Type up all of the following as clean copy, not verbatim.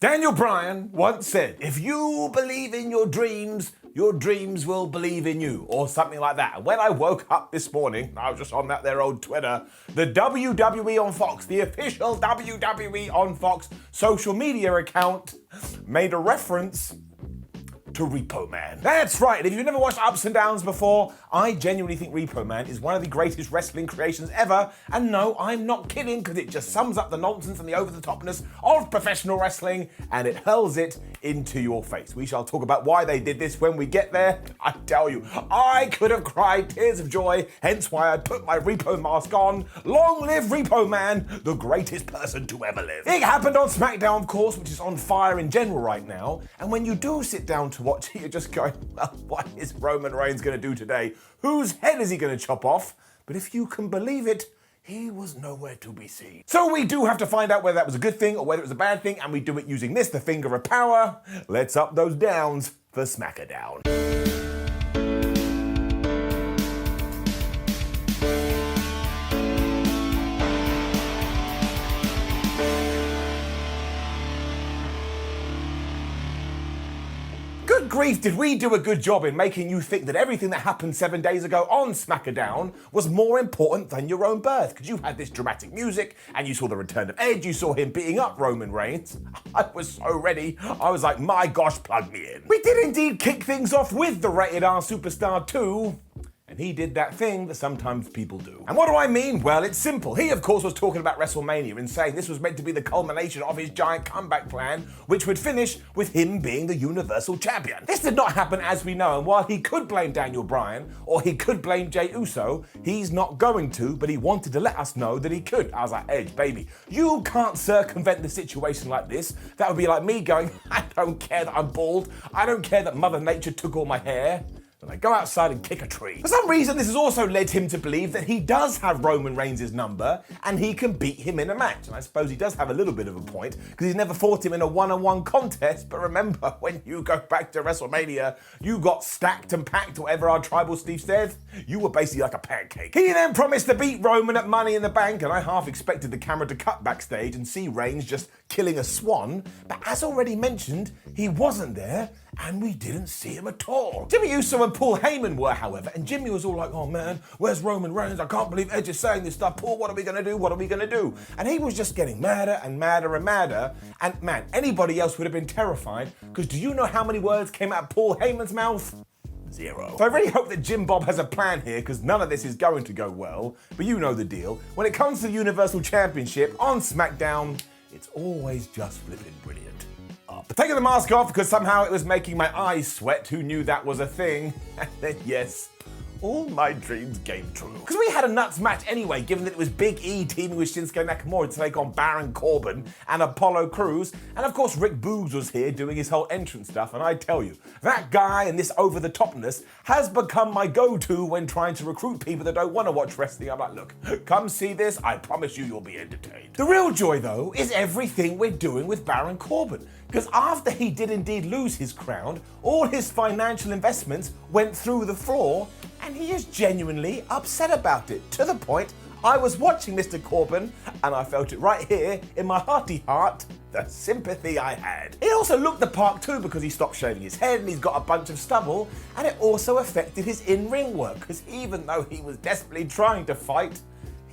Daniel Bryan once said, if you believe in your dreams will believe in you, or something like that. And when I woke up this morning, I was just on that there old Twitter, the WWE on Fox, the official WWE on Fox social media account, made a reference to Repo Man. That's right, if you've never watched Ups and Downs before, I genuinely think Repo Man is one of the greatest wrestling creations ever, and no, I'm not kidding, because it just sums up the nonsense and the over-the-topness of professional wrestling, and it hurls it into your face. We shall talk about why they did this when we get there. I tell you, I could have cried tears of joy, hence why I put my Repo mask on. Long live Repo Man, the greatest person to ever live. It happened on SmackDown, of course, which is on fire in general right now, and when you do sit down to watch it, you're just going, well, what is Roman Reigns going to do today? Whose head is he going to chop off? But if you can believe it, he was nowhere to be seen. So we do have to find out whether that was a good thing or whether it was a bad thing, and we do it using this, the finger of power. Let's up those downs for SmackDown. Good grief, did we do a good job in making you think that everything that happened 7 days ago on SmackDown was more important than your own birth? Because you had this dramatic music, and you saw the return of Edge, you saw him beating up Roman Reigns. I was so ready. I was like, my gosh, plug me in. We did indeed kick things off with the Rated R Superstar 2. And he did that thing that sometimes people do. And what do I mean? Well, it's simple. He, of course, was talking about WrestleMania and saying this was meant to be the culmination of his giant comeback plan, which would finish with him being the Universal Champion. This did not happen, as we know, and while he could blame Daniel Bryan, or he could blame Jey Uso, he's not going to, but he wanted to let us know that he could. I was like, Edge, baby, you can't circumvent the situation like this. That would be like me going, I don't care that I'm bald. I don't care that Mother Nature took all my hair. And I go outside and kick a tree. For some reason, this has also led him to believe that he does have Roman Reigns' number and he can beat him in a match. And I suppose he does have a little bit of a point because he's never fought him in a one-on-one contest. But remember, when you go back to WrestleMania, you got stacked and packed, whatever our tribal Steve said. You were basically like a pancake. He then promised to beat Roman at Money in the Bank, and I half expected the camera to cut backstage and see Reigns just killing a swan. But as already mentioned, he wasn't there, and we didn't see him at all. Jimmy Uso and Paul Heyman were, however, and Jimmy was all like, oh man, where's Roman Reigns? I can't believe Edge is saying this stuff. Paul, what are we gonna do? What are we gonna do? And he was just getting madder and madder and madder. And man, anybody else would have been terrified, because do you know how many words came out of Paul Heyman's mouth? 0. So I really hope that Jim Bob has a plan here, because none of this is going to go well. But you know the deal. When it comes to the Universal Championship on SmackDown, it's always just flipping brilliant. Taking the mask off because somehow it was making my eyes sweat. Who knew that was a thing? And then yes, all my dreams came true. Because we had a nuts match anyway, given that it was Big E teaming with Shinsuke Nakamura to take on Baron Corbin and Apollo Crews. And of course, Rick Boogs was here doing his whole entrance stuff. And I tell you, that guy and this over-the-topness has become my go-to when trying to recruit people that don't want to watch wrestling. I'm like, look, come see this. I promise you'll be entertained. The real joy, though, is everything we're doing with Baron Corbin. Because after he did indeed lose his crown, all his financial investments went through the floor, and he is genuinely upset about it. To the point, I was watching Mr. Corbin, and I felt it right here in my hearty heart, the sympathy I had. He also looked the part too because he stopped shaving his head and he's got a bunch of stubble, and it also affected his in-ring work, because even though he was desperately trying to fight,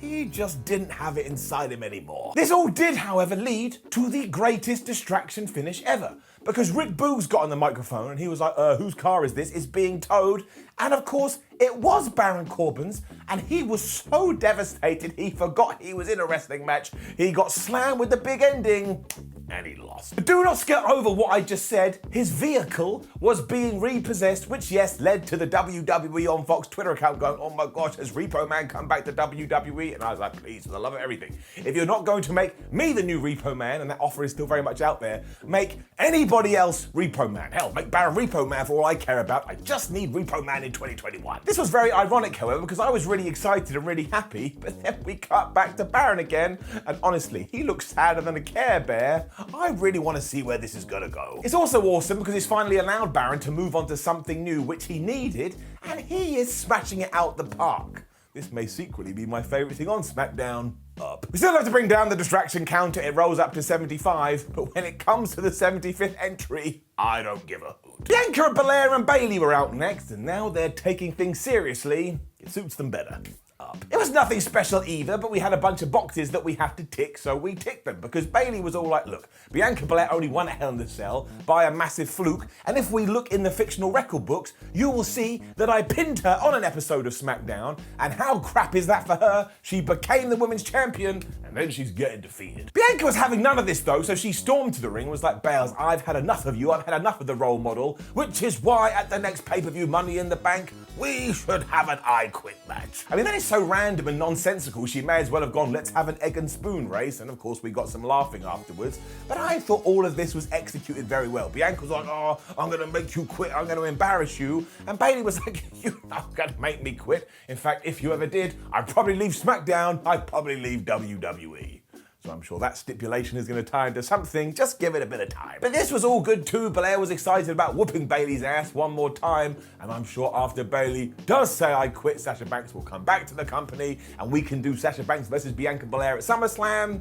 he just didn't have it inside him anymore. This all did, however, lead to the greatest distraction finish ever. Because Rick Boogs got on the microphone and he was like, whose car is this? It's being towed. And of course, it was Baron Corbin's, and he was so devastated he forgot he was in a wrestling match. He got slammed with the big ending, and he lost. But do not skip over what I just said. His vehicle was being repossessed, which yes, led to the WWE on Fox Twitter account going, oh my gosh, has Repo Man come back to WWE? And I was like, please, for the love of everything. If you're not going to make me the new Repo Man, and that offer is still very much out there, make anybody else Repo Man. Hell, make Baron Repo Man for all I care about. I just need Repo Man in 2021. This was very ironic, however, because I was really excited and really happy, but then we cut back to Baron again, and honestly, he looks sadder than a Care Bear. I really want to see where this is gonna go. It's also awesome because it's finally allowed Baron to move on to something new, which he needed, and he is smashing it out the park. This may secretly be my favourite thing on SmackDown. up. We still have to bring down the distraction counter, it rolls up to 75, but when it comes to the 75th entry, I don't give a hoot. Bianca Belair and Bayley were out next, and now they're taking things seriously. It suits them better. It was nothing special either, but we had a bunch of boxes that we had to tick, so we ticked them, because Bayley was all like, look, Bianca Belair only won a Hell in a Cell by a massive fluke, and if we look in the fictional record books, you will see that I pinned her on an episode of SmackDown, and how crap is that for her? She became the women's champion, and then she's getting defeated. Bianca was having none of this though, so she stormed to the ring and was like, Bales, I've had enough of you, I've had enough of the role model, which is why at the next pay-per-view Money in the Bank, we should have an I Quit match. I mean, that is so random and nonsensical, she may as well have gone, let's have an egg and spoon race, and of course we got some laughing afterwards, but I thought all of this was executed very well. Bianca was like, oh, I'm gonna make you quit, I'm gonna embarrass you, and Bayley was like, you're not gonna make me quit. In fact, if you ever did, I'd probably leave SmackDown, I'd probably leave WWE. So I'm sure that stipulation is going to tie into something, just give it a bit of time. But this was all good too, Belair was excited about whooping Bayley's ass one more time, and I'm sure after Bayley does say I quit, Sasha Banks will come back to the company, and we can do Sasha Banks versus Bianca Belair at SummerSlam.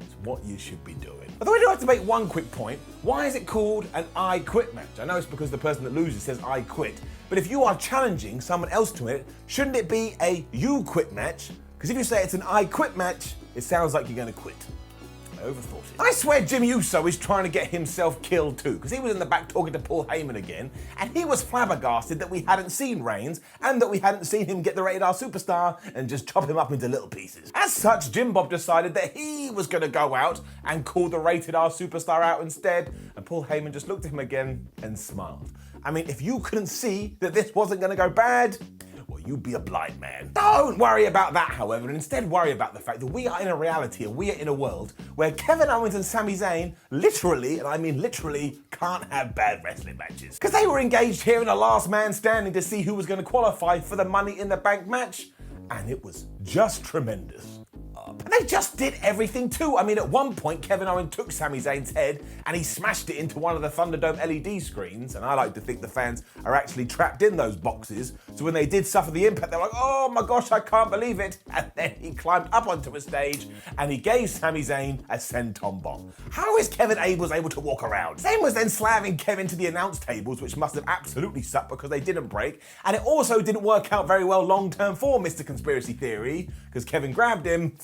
It's what you should be doing. Although I do have to make one quick point, why is it called an I Quit match? I know it's because the person that loses says I quit, but if you are challenging someone else to it, shouldn't it be a you quit match? Because if you say it's an I Quit match, it sounds like you're going to quit. I overthought it. I swear Jimmy Uso is trying to get himself killed too, because he was in the back talking to Paul Heyman again, and he was flabbergasted that we hadn't seen Reigns, and that we hadn't seen him get the Rated R Superstar and just chop him up into little pieces. As such, Jim Bob decided that he was going to go out and call the Rated R Superstar out instead, and Paul Heyman just looked at him again and smiled. I mean, if you couldn't see that this wasn't going to go bad, you'd be a blind man. Don't worry about that, however, and instead worry about the fact that we are in a reality and we are in a world where Kevin Owens and Sami Zayn literally, and I mean literally, can't have bad wrestling matches. Because they were engaged here in a last man standing to see who was going to qualify for the Money in the Bank match, and it was just tremendous. And they just did everything too. I mean, at one point, Kevin Owens took Sami Zayn's head and he smashed it into one of the Thunderdome LED screens. And I like to think the fans are actually trapped in those boxes. So when they did suffer the impact, they were like, oh my gosh, I can't believe it. And then he climbed up onto a stage and he gave Sami Zayn a senton bomb. How is Kevin able to walk around? Zayn was then slamming Kevin to the announce tables, which must have absolutely sucked because they didn't break. And it also didn't work out very well long-term for Mr. Conspiracy Theory, because Kevin grabbed him,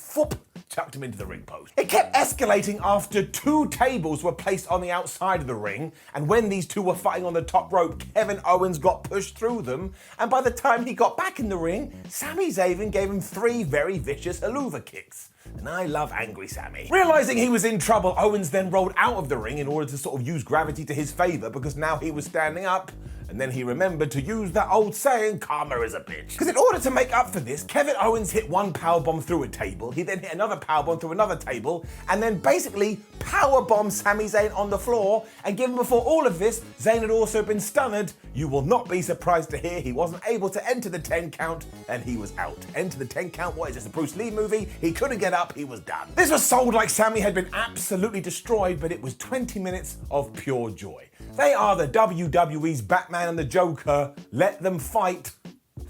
chucked him into the ring post. It kept escalating after two tables were placed on the outside of the ring, and when these two were fighting on the top rope, Kevin Owens got pushed through them, and by the time he got back in the ring, Sami Zayn gave him 3 very vicious haluva kicks. And I love angry Sami. Realizing he was in trouble, Owens then rolled out of the ring in order to sort of use gravity to his favor, because now he was standing up. And then he remembered to use that old saying, karma is a bitch. Because in order to make up for this, Kevin Owens hit one powerbomb through a table, he then hit another powerbomb through another table, and then basically powerbombed Sami Zayn on the floor, and given before all of this, Zayn had also been stunned. You will not be surprised to hear he wasn't able to enter the 10 count, and he was out. Enter the 10 count, what is this, a Bruce Lee movie? He couldn't get up, he was done. This was sold like Sami had been absolutely destroyed, but it was 20 minutes of pure joy. They are the WWE's Batman and the Joker. Let them fight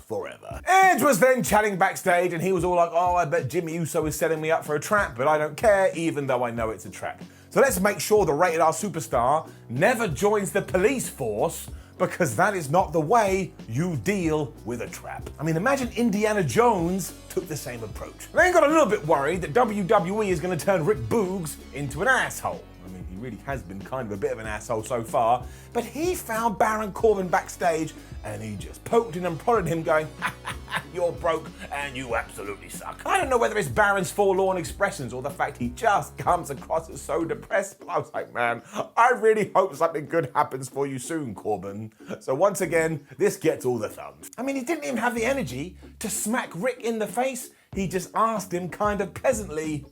forever. Edge was then chatting backstage and he was all like, oh, I bet Jimmy Uso is setting me up for a trap, but I don't care, even though I know it's a trap. So let's make sure the Rated R Superstar never joins the police force, because that is not the way you deal with a trap. I mean, imagine Indiana Jones took the same approach. And then got a little bit worried that WWE is going to turn Rick Boogs into an asshole. I mean, he really has been kind of a bit of an asshole so far, but he found Baron Corbin backstage and he just poked him and prodded him going, ha ha ha, you're broke and you absolutely suck. I don't know whether it's Baron's forlorn expressions or the fact he just comes across as so depressed, but I was like, man, I really hope something good happens for you soon, Corbin. So once again, this gets all the thumbs. I mean, he didn't even have the energy to smack Rick in the face. He just asked him kind of pleasantly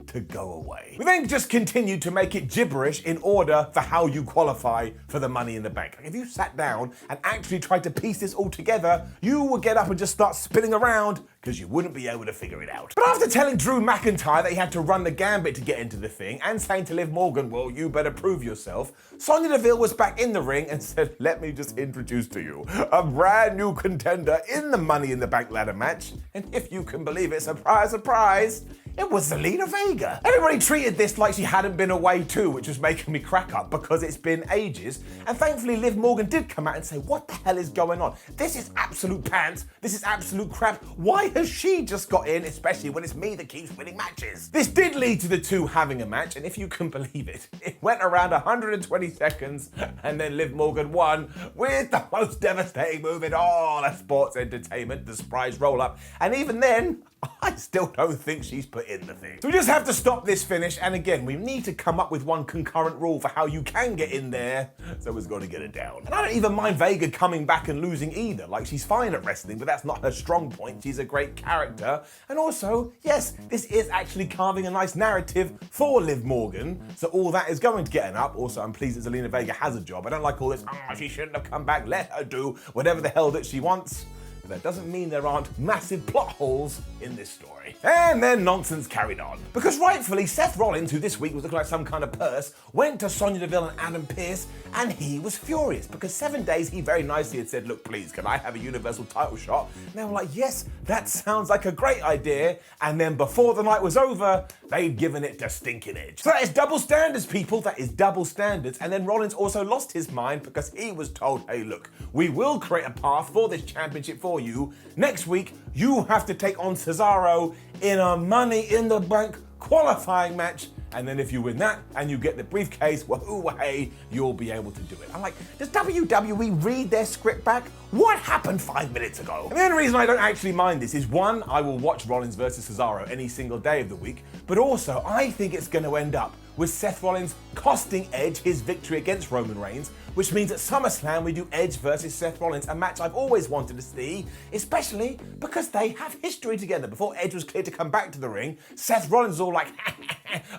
to go away. We then just continued to make it gibberish in order for how you qualify for the Money in the Bank. Like if you sat down and actually tried to piece this all together, you would get up and just start spinning around because you wouldn't be able to figure it out. But after telling Drew McIntyre that he had to run the gambit to get into the thing, and saying to Liv Morgan, well, you better prove yourself, Sonya Deville was back in the ring and said, let me just introduce to you a brand new contender in the Money in the Bank ladder match. And if you can believe it, surprise, surprise, it was Zelina Vega. Everybody treated this like she hadn't been away too, which was making me crack up because it's been ages. And thankfully, Liv Morgan did come out and say, what the hell is going on? This is absolute pants. This is absolute crap. Why has she just got in, especially when it's me that keeps winning matches? This did lead to the two having a match, and if you can believe it, it went around 120 seconds, and then Liv Morgan won with the most devastating move in all of sports entertainment, the surprise roll-up. And even then, I still don't think she's put in the thing. So we just have to stop this finish, and again, we need to come up with one concurrent rule for how you can get in there, so we've got to get it down. And I don't even mind Vega coming back and losing either. Like, she's fine at wrestling, but that's not her strong point. She's a great character. And also, yes, this is actually carving a nice narrative for Liv Morgan, so all that is going to get an up. Also, I'm pleased that Zelina Vega has a job. I don't like all this, she shouldn't have come back, let her do whatever the hell that she wants. That doesn't mean there aren't massive plot holes in this story. And then nonsense carried on. Because rightfully, Seth Rollins, who this week was looking like some kind of purse, went to Sonya Deville and Adam Pearce, and he was furious because 7 days he very nicely had said, look, please, can I have a Universal title shot? And they were like, yes, that sounds like a great idea. And then before the night was over, they'd given it to Stinking Edge. So that is double standards, people. That is double standards. And then Rollins also lost his mind because he was told, hey, look, we will create a path for this championship for you. Next week, you have to take on Cesaro in a Money in the Bank qualifying match. And then if you win that and you get the briefcase, wahoo, hey, you'll be able to do it. I'm like, does WWE read their script back? What happened 5 minutes ago? And the only reason I don't actually mind this is, one, I will watch Rollins versus Cesaro any single day of the week, but also I think it's going to end up with Seth Rollins costing Edge his victory against Roman Reigns, which means at SummerSlam we do Edge versus Seth Rollins, a match I've always wanted to see, especially because they have history together. Before Edge was cleared to come back to the ring, Seth Rollins was all like,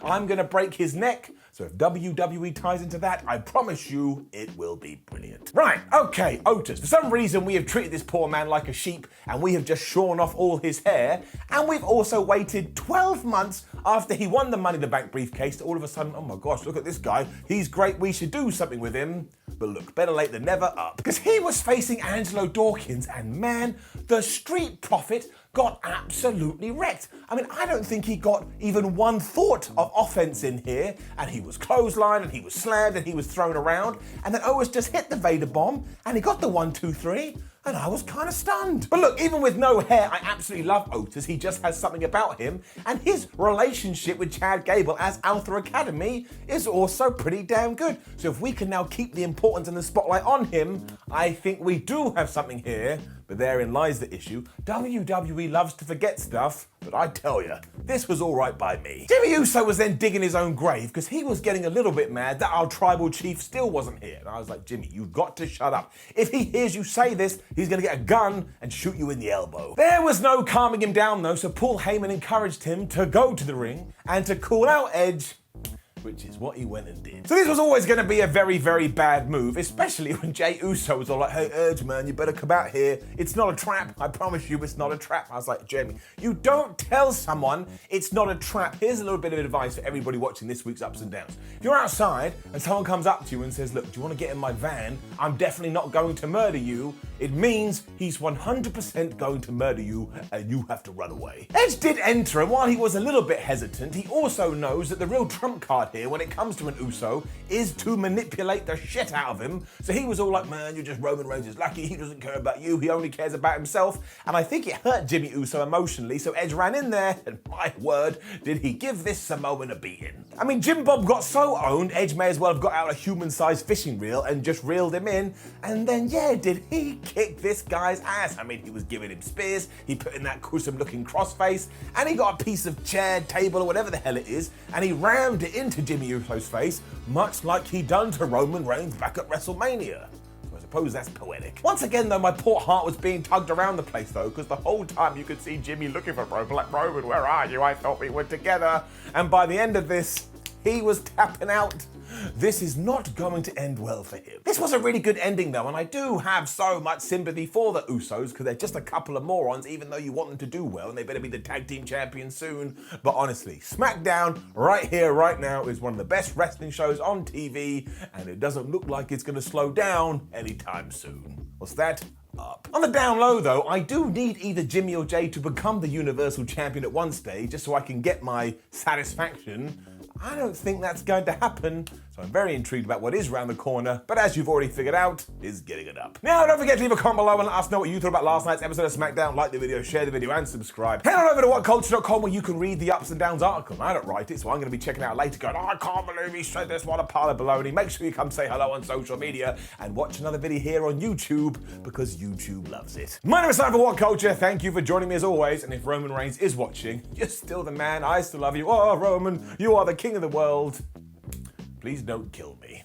I'm gonna break his neck. So if WWE ties into that, I promise you it will be brilliant. Right, okay, Otis. For some reason, we have treated this poor man like a sheep, and we have just shorn off all his hair, and we've also waited 12 months after he won the Money in the Bank briefcase to all of a sudden, oh my gosh, look at this guy. He's great, we should do something with him. But look, better late than never up. Because he was facing Angelo Dawkins, and man, the Street Profit got absolutely wrecked. I mean, I don't think he got even one thought of offense in here, and he was clotheslined, and he was slammed, and he was thrown around, and then Owens just hit the Vader bomb, and he got the 1, 2, 3, and I was kind of stunned. But look, even with no hair, I absolutely love Otis. He just has something about him, and his relationship with Chad Gable as Alpha Academy is also pretty damn good. So if we can now keep the importance and the spotlight on him, I think we do have something here. But therein lies the issue. WWE loves to forget stuff, but I tell ya, this was all right by me. Jimmy Uso was then digging his own grave because he was getting a little bit mad that our tribal chief still wasn't here. And I was like, Jimmy, you've got to shut up. If he hears you say this, he's gonna get a gun and shoot you in the elbow. There was no calming him down though, so Paul Heyman encouraged him to go to the ring and to call out Edge, which is what he went and did. So this was always going to be a very, very bad move, especially when Jey Uso was all like, hey, Edge, man, you better come out here. It's not a trap. I promise you it's not a trap. I was like, Jamie, you don't tell someone it's not a trap. Here's a little bit of advice for everybody watching this week's Ups and Downs. If you're outside and someone comes up to you and says, look, do you want to get in my van? I'm definitely not going to murder you. It means he's 100% going to murder you and you have to run away. Edge did enter, and while he was a little bit hesitant, he also knows that the real trump card here when it comes to an Uso is to manipulate the shit out of him. So he was all like, man, you're just Roman Reigns is lucky. He doesn't care about you. He only cares about himself. And I think it hurt Jimmy Uso emotionally. So Edge ran in there, and my word, did he give this Samoan a beating. I mean, Jim Bob got so owned, Edge may as well have got out a human-sized fishing reel and just reeled him in. And then, yeah, did he kick this guy's ass. I mean, he was giving him spears, he put in that gruesome-looking crossface, and he got a piece of chair, table, or whatever the hell it is, and he rammed it into Jimmy Uso's face, much like he done to Roman Reigns back at WrestleMania. I suppose that's poetic. Once again, though, my poor heart was being tugged around the place, though, because the whole time you could see Jimmy looking for Roman, like, Roman, where are you? I thought we were together. And by the end of this, MVP was tapping out. This is not going to end well for him. This was a really good ending though, and I do have so much sympathy for the Usos because they're just a couple of morons, even though you want them to do well, and they better be the tag team champions soon. But honestly, SmackDown right here, right now is one of the best wrestling shows on TV, and it doesn't look like it's going to slow down anytime soon. What's that? Up. On the down low though, I do need either Jimmy or Jay to become the Universal Champion at one stage just so I can get my satisfaction. I don't think that's going to happen, so I'm very intrigued about what is around the corner, but as you've already figured out, is getting it up. Now, don't forget to leave a comment below and let us know what you thought about last night's episode of SmackDown. Like the video, share the video, and subscribe. Head on over to WhatCulture.com where you can read the Ups and Downs article. I don't write it, so I'm going to be checking it out later going, oh, I can't believe he said this, what a pile of baloney. Make sure you come say hello on social media and watch another video here on YouTube because YouTube loves it. My name is Seth for WhatCulture. Thank you for joining me as always, and if Roman Reigns is watching, you're still the man. I still love you. Oh, Roman, you are the king of the world. Please don't kill me.